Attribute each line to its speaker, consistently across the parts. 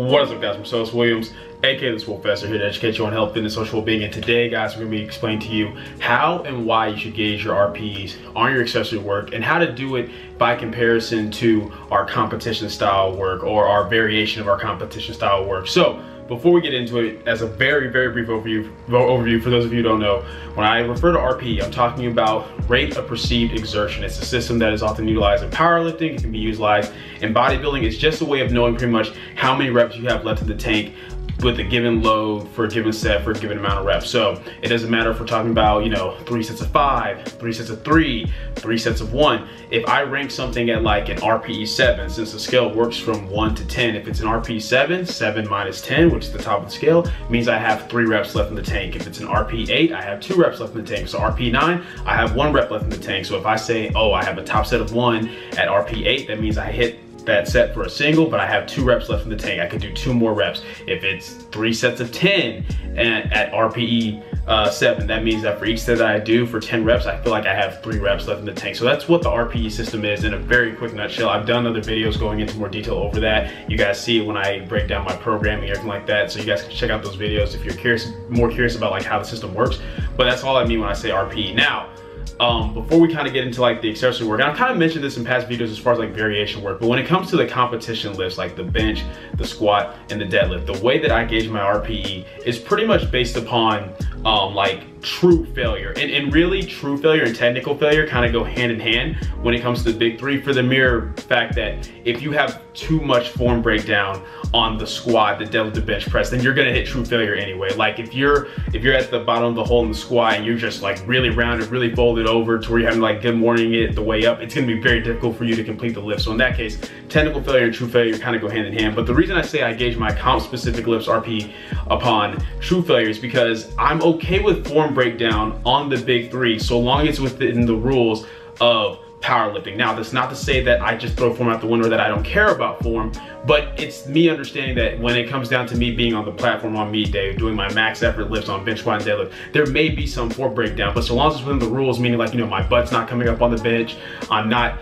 Speaker 1: What is up, guys? I'm Silas Williams, aka TheSwolefessor, here to educate you on health, fitness, social well-being. And today, guys, we're going to be explaining to you how and why you should gauge your RPEs on your accessory work and how to do it by comparison to our competition style work or our variation of our competition style work. So before we get into it, as a very brief overview for those of you who don't know, when I refer to RPE, I'm talking about rate of perceived exertion. It's a system that is often utilized in powerlifting. It can be utilized in bodybuilding. It's just a way of knowing pretty much how many reps you have left in the tank with a given load for a given set for a given amount of reps. So it doesn't matter if we're talking about, 3 sets of 5, 3 sets of 3, 3 sets of 1. If I rank something at like an RPE 7, since the scale works from 1 to 10, if it's an RPE 7, 7 minus 10, which is the top of the scale, means I have 3 reps left in the tank. If it's an RPE 8, I have 2 reps left in the tank. So RPE 9, I have 1 rep left in the tank. So if I say, oh, I have a top set of 1 at RPE 8, that means I hit that set for a single, but I have 2 reps left in the tank. I could do 2 more reps. If it's 3 sets of 10 at RPE 7, that means that for each set that I do for 10 reps, I feel like I have 3 reps left in the tank. So that's what the RPE system is in a very quick nutshell. I've done other videos going into more detail over that. You guys see it when I break down my programming, everything like that. So you guys can check out those videos if you're more curious about like how the system works. But that's all I mean when I say RPE. Now, before we kind of get into like the accessory work, and I've kind of mentioned this in past videos as far as like variation work, but when it comes to the competition lifts like the bench, the squat, and the deadlift, the way that I gauge my RPE is pretty much based upon like true failure. And really true failure and technical failure kind of go hand in hand when it comes to the big three, for the mere fact that if you have too much form breakdown on the squat, the deadlift, the bench press, then you're gonna hit true failure anyway. Like if you're at the bottom of the hole in the squat and you're just like really rounded, really folded over to where you're having to like good morning it the way up, it's gonna be very difficult for you to complete the lift. So in that case, technical failure and true failure kind of go hand in hand. But the reason I say I gauge my comp specific lifts RPE upon true failure is because I'm okay with form breakdown on the big three so long as it's within the rules of powerlifting. Now, that's not to say that I just throw form out the window, that I don't care about form, but it's me understanding that when it comes down to me being on the platform on meet day, doing my max effort lifts on bench, squat, and deadlift, there may be some form breakdown, but so long as it's within the rules, meaning like, my butt's not coming up on the bench, I'm not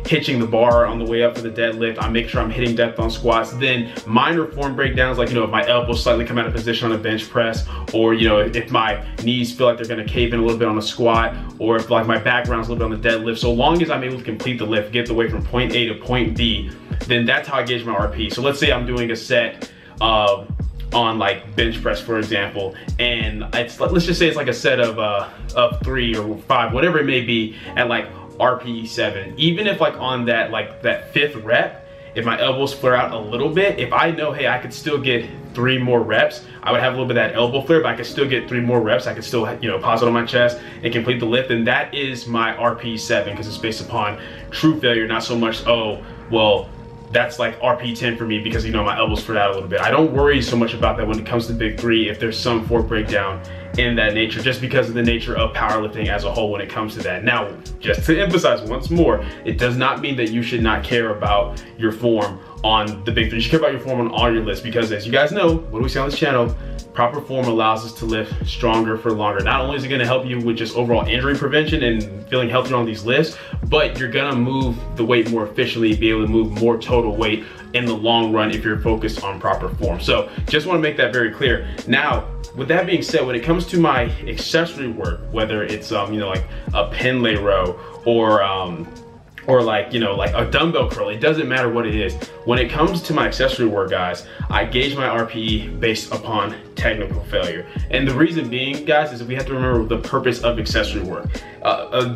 Speaker 1: hitching the bar on the way up for the deadlift, I'm making sure I'm hitting depth on squats, then minor form breakdowns, like, if my elbows slightly come out of position on a bench press, or, if my knees feel like they're gonna cave in a little bit on a squat, or if like my background's a little bit on the deadlift, so long as I'm able to complete the lift, get the way from point A to point B, then that's how I gauge my RPE. So let's say I'm doing a set on like bench press, for example, and it's like, let's just say it's like a set of 3 or 5, whatever it may be, at like RPE 7. Even if like on that 5th rep, if my elbows flare out a little bit, if I know, hey, I could still get 3 more reps, I would have a little bit of that elbow flare, but I could still get 3 more reps. I could still, pause it on my chest and complete the lift. And that is my RPE 7, because it's based upon true failure, not so much, oh, well, that's like RPE 10 for me because, my elbows flared out a little bit. I don't worry so much about that when it comes to big three if there's some form breakdown in that nature, just because of the nature of powerlifting as a whole when it comes to that. Now, just to emphasize once more, it does not mean that you should not care about your form on the big three. You should care about your form on all your lifts, because as you guys know, what do we say on this channel? Proper form allows us to lift stronger for longer. Not only is it gonna help you with just overall injury prevention and feeling healthier on these lifts, but you're gonna move the weight more efficiently, be able to move more total weight in the long run if you're focused on proper form. So just wanna make that very clear. Now, with that being said, when it comes to my accessory work, whether it's like a pin lay row or like a dumbbell curl, it doesn't matter what it is. When it comes to my accessory work, guys, I gauge my RPE based upon technical failure. And the reason being, guys, is we have to remember the purpose of accessory work.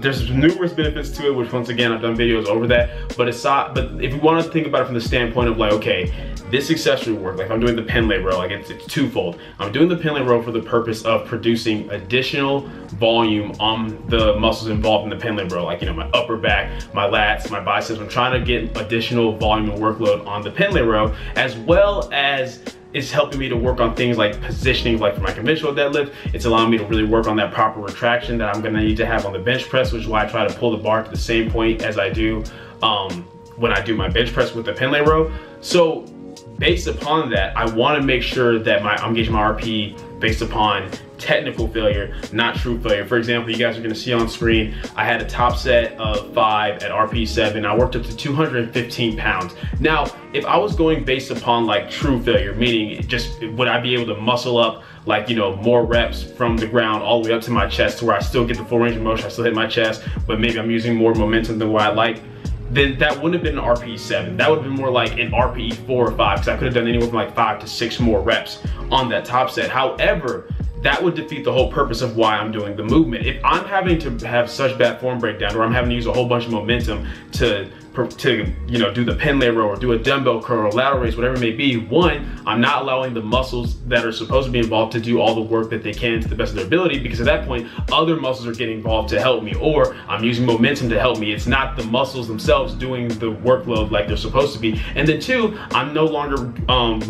Speaker 1: There's numerous benefits to it, which once again, I've done videos over that, but if you want to think about it from the standpoint of like, okay, this accessory work, like I'm doing the pin lay row, like it's twofold. I'm doing the pin lay row for the purpose of producing additional volume on the muscles involved in the pin lay row, like my upper back, my lats, my biceps. I'm trying to get additional volume and workload on the pin lay row, as well as it's helping me to work on things like positioning, like for my conventional deadlift. It's allowing me to really work on that proper retraction that I'm gonna need to have on the bench press, which is why I try to pull the bar to the same point as I do when I do my bench press with the pin lay row. So based upon that, I want to make sure that I'm gauging my RPE based upon technical failure, not true failure. For example, you guys are going to see on screen, I had a top set of 5 at RPE 7. I worked up to 215 pounds. Now, if I was going based upon like true failure, meaning just would I be able to muscle up like, you know, more reps from the ground all the way up to my chest to where I still get the full range of motion, I still hit my chest, but maybe I'm using more momentum than what I like, then that wouldn't have been an RPE 7. That would have been more like an RPE 4 or 5, because I could have done anywhere from like 5 to 6 more reps on that top set. However, that would defeat the whole purpose of why I'm doing the movement. If I'm having to have such bad form breakdown, or I'm having to use a whole bunch of momentum to you know, do the pen lay row or do a dumbbell curl or lateral raise, whatever it may be, one, I'm not allowing the muscles that are supposed to be involved to do all the work that they can to the best of their ability, because at that point, other muscles are getting involved to help me, or I'm using momentum to help me. It's not the muscles themselves doing the workload like they're supposed to be. And then two, I'm no longer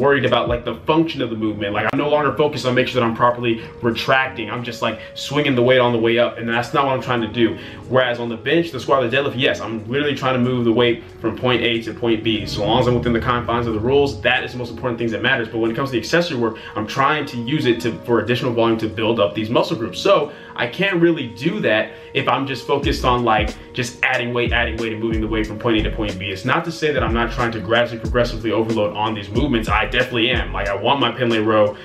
Speaker 1: worried about like the function of the movement. Like I'm no longer focused on making sure that I'm properly retracting. I'm just like swinging the weight on the way up, and that's not what I'm trying to do. Whereas on the bench, the squat, the deadlift, yes, I'm literally trying to move the weight from point A to point B. So long as I'm within the confines of the rules, that is the most important thing that matters. But when it comes to the accessory work, I'm trying to use it for additional volume to build up these muscle groups. So I can't really do that if I'm just focused on like just adding weight and moving the weight from point A to point B. It's not to say that I'm not trying to gradually, progressively overload on these movements. I definitely am. Like I want my pen lay row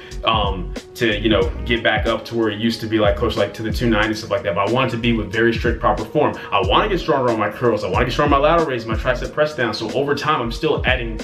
Speaker 1: to, you know, get back up to where it used to be, like close like to the 290, stuff like that. But I want it to be with very strict proper form. I want to get stronger on my curls. I want to get stronger on my lateral raises, my tricep press down. So over time, I'm still adding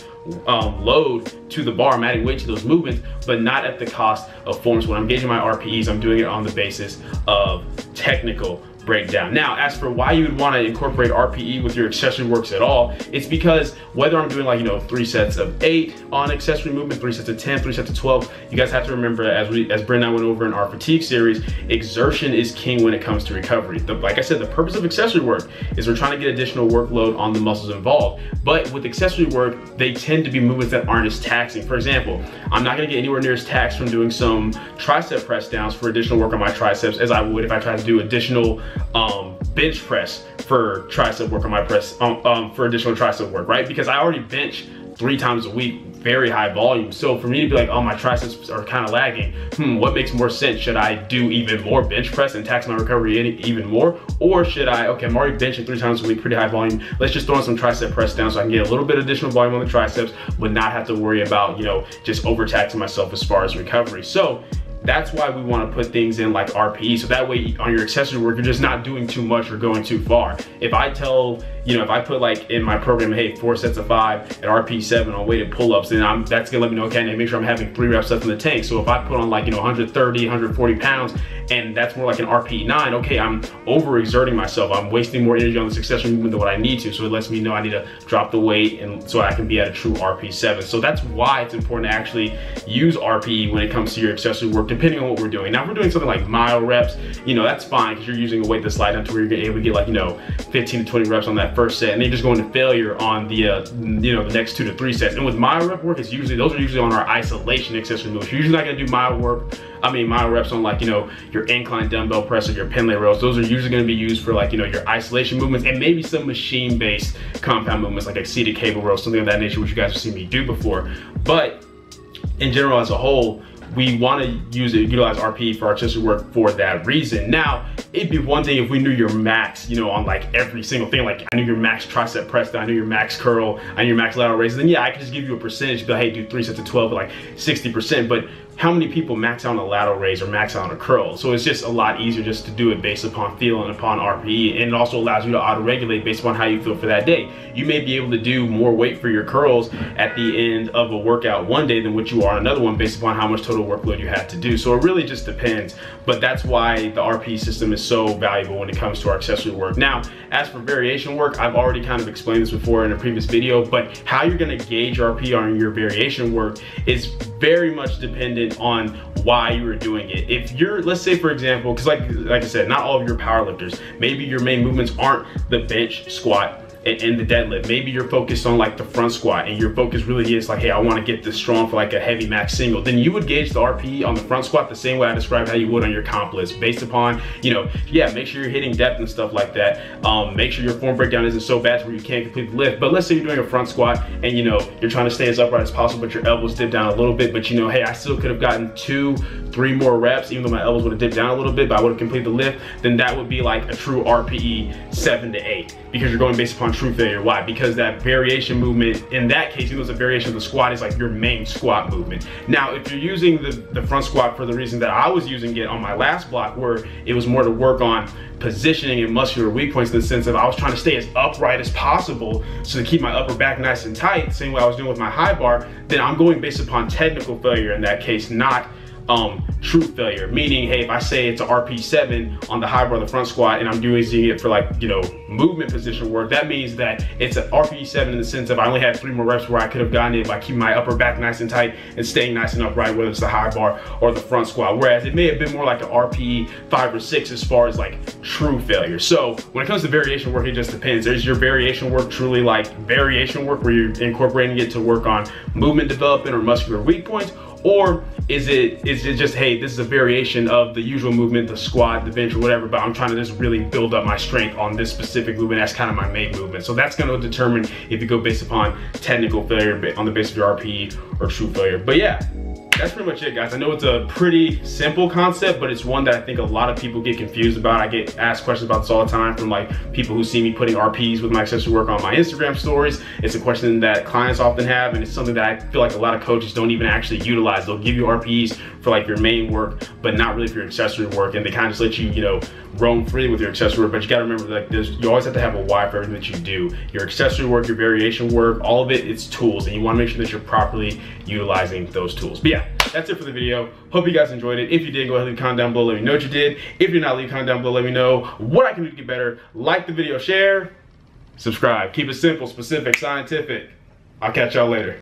Speaker 1: load to the bar. I'm adding weight to those movements, but not at the cost of form. So when I'm gauging my RPEs, I'm doing it on the basis of technical breakdown. Now, as for why you would want to incorporate RPE with your accessory works at all, it's because whether I'm doing like, you know, 3 sets of 8 on accessory movement, 3 sets of 10, 3 sets of 12, you guys have to remember, as Brent and I went over in our fatigue series, exertion is king when it comes to recovery. Like I said, the purpose of accessory work is we're trying to get additional workload on the muscles involved. But with accessory work, they tend to be movements that aren't as taxing. For example, I'm not going to get anywhere near as taxed from doing some tricep press downs for additional work on my triceps as I would if I tried to do additional bench press for tricep work on my press, for additional tricep work, right? Because I already bench 3 times a week, very high volume. So for me to be like, oh, my triceps are kind of lagging, what makes more sense? Should I do even more bench press and tax my recovery even more? Or should I, okay, I'm already benching 3 times a week, pretty high volume, let's just throw in some tricep press down so I can get a little bit additional volume on the triceps, but not have to worry about, you know, just overtaxing myself as far as recovery. So that's why we want to put things in like RPE, so that way on your accessory work, you're just not doing too much or going too far. If I tell, you know, if I put like in my program, hey, 4 sets of 5 at RPE 7 on weighted pull-ups, then that's gonna let me know, okay, I need to make sure I'm having 3 reps left in the tank. So if I put on like, you know, 130, 140 pounds, and that's more like an RPE 9, okay, I'm overexerting myself. I'm wasting more energy on this accessory movement than what I need to. So it lets me know I need to drop the weight, and so I can be at a true RPE 7. So that's why it's important to actually use RPE when it comes to your accessory work, depending on what we're doing. Now, if we're doing something like mile reps, you know, that's fine because you're using a weight to slide down to where you're able to get like, you know, 15 to 20 reps on that first set, and then you're just going to failure on the, you know, the next 2 to 3 sets. And with mile rep work, it's usually, those are usually on our isolation accessory moves. You're usually not gonna do mile reps on like, you know, your incline dumbbell press or your pen lay rows. Those are usually gonna be used for like, you know, your isolation movements and maybe some machine-based compound movements like seated cable rows, something of that nature, which you guys have seen me do before. But in general, as a whole, we want to utilize RPE for our accessory work for that reason. Now, it'd be one thing if we knew your max, you know, on like every single thing. Like I knew your max tricep press down, I knew your max curl, I knew your max lateral raises. Then yeah, I could just give you a percentage, be like, hey, do 3 sets of 12 at like 60%. But how many people max out on a lateral raise or max out on a curl? So it's just a lot easier just to do it based upon feel and upon RPE. And it also allows you to auto-regulate based upon how you feel for that day. You may be able to do more weight for your curls at the end of a workout one day than what you are on another one based upon how much total workload you have to do. So it really just depends. But that's why the RPE system is so valuable when it comes to our accessory work. Now, as for variation work, I've already kind of explained this before in a previous video, but how you're gonna gauge RPE on your variation work is very much dependent on why you are doing it. If you're, let's say for example, because like I said, not all of your power lifters, maybe your main movements aren't the bench, squat, in the deadlift. Maybe you're focused on like the front squat and your focus really is like, hey, I want to get this strong for like a heavy max single. Then you would gauge the RPE on the front squat the same way I described how you would on your comp list, based upon, you know, yeah, make sure you're hitting depth and stuff like that. Make sure your form breakdown isn't so bad where you can't complete the lift. But let's say you're doing a front squat and you know, you're trying to stay as upright as possible, but your elbows dip down a little bit, but you know, hey, I still could have gotten 2-3 more reps, even though my elbows would have dipped down a little bit, but I would have completed the lift. Then that would be like a true RPE 7 to 8, because you're going based upon true failure. Why? Because that variation movement, in that case, even though it's a variation of the squat, is like your main squat movement. Now, if you're using the front squat for the reason that I was using it on my last block, where it was more to work on positioning and muscular weak points, in the sense of I was trying to stay as upright as possible so to keep my upper back nice and tight, same way I was doing with my high bar, then I'm going based upon technical failure in that case, not true failure. Meaning, hey, if I say it's a RP 7 on the high bar, the front squat, and I'm using it for like, you know, movement position work, that means that it's an RP 7 in the sense of I only had 3 more reps where I could have gotten it by keeping my upper back nice and tight and staying nice and upright, whether it's the high bar or the front squat. Whereas it may have been more like an RPE 5 or 6 as far as like true failure. So when it comes to variation work, it just depends. There's your variation work truly like variation work where you're incorporating it to work on movement development or muscular weak points, or is it just, hey, this is a variation of the usual movement, the squat, the bench, or whatever, but I'm trying to just really build up my strength on this specific movement. That's kind of my main movement. So that's going to determine if you go based upon technical failure on the basis of your RPE or true failure. But yeah, that's pretty much it, guys. I know it's a pretty simple concept, but it's one that I think a lot of people get confused about. I get asked questions about this all the time from like people who see me putting RPs with my accessory work on my Instagram stories. It's a question that clients often have, and it's something that I feel like a lot of coaches don't even actually utilize. They'll give you RPs for like your main work, but not really for your accessory work, and they kind of just let you, you know, roam free with your accessory work. But you got to remember, like, you always have to have a why for everything that you do. Your accessory work, your variation work, all of it, it's tools, and you want to make sure that you're properly utilizing those tools. But yeah, that's it for the video. Hope you guys enjoyed it. If you did, go ahead and leave a comment down below, let me know what you did. If you're not, leave a comment down below, let me know what I can do to get better. Like the video, share, subscribe. Keep it simple, specific, scientific. I'll catch y'all later.